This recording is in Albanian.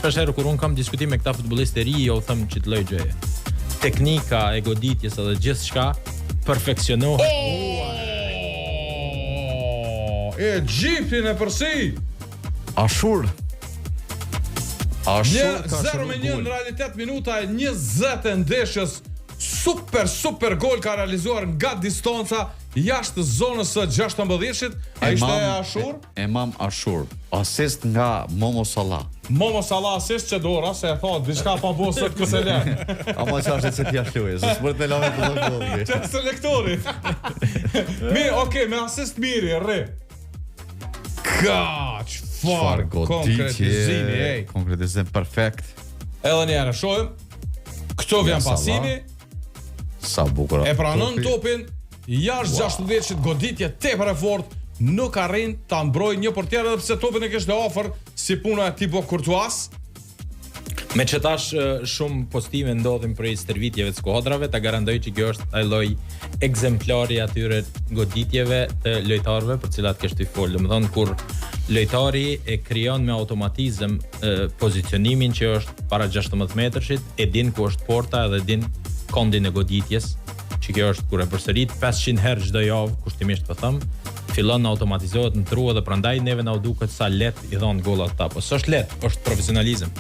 shpeshherë kur un kam diskutim me këta futbollistë ri, jo u them që të lloj gjëje. Teknika e goditjes edhe gjithçka perfeksionohet. Egjiptin e përsi. Ashur 0-1 në realitet minuta e 20 e ndeshjes. Super gol ka realizuar nga distanca jashtë zonës së 16-shit. Ai ishte Ashur. Emam Ashur. Asist nga Momo Salah. Momo Salah asist që dora se e thot diçka pa bërë sot kësë lën. Ama çfarë se ti ashtuje, se s'mund të lëmë të gol. Çfarë selektori. Okej, me asist miri, rre. Çfarë konkretizimi, Konkretizim perfekt. Edhe një herë shohim. Këto vjen pasimi. Sa bukur. E pranon topin, jashtë 16-shit goditje tepër e fortë, nuk arrin ta mbrojë një portier edhe pse topin e kishte afër si puna e Thibaut Courtois. Me që tash shumë postime ndodhin për stërvitjeve të skuadrave, ta garantoj që kjo është ai lloj ekzemplari atyre goditjeve të lojtarëve për cilat kesh të fol. Domethënë kur lojtari e krijon me automatizëm pozicionimin që është para 16 metrshit, e din ku është porta dhe din kondin e goditjes, që kjo është kur e përsërit 500 herë çdo javë, kushtimisht po them, fillon automatizohet në tru dhe prandaj neve na u duket sa lehtë i dhon gollat ata. Po s'është lehtë, është profesionalizëm.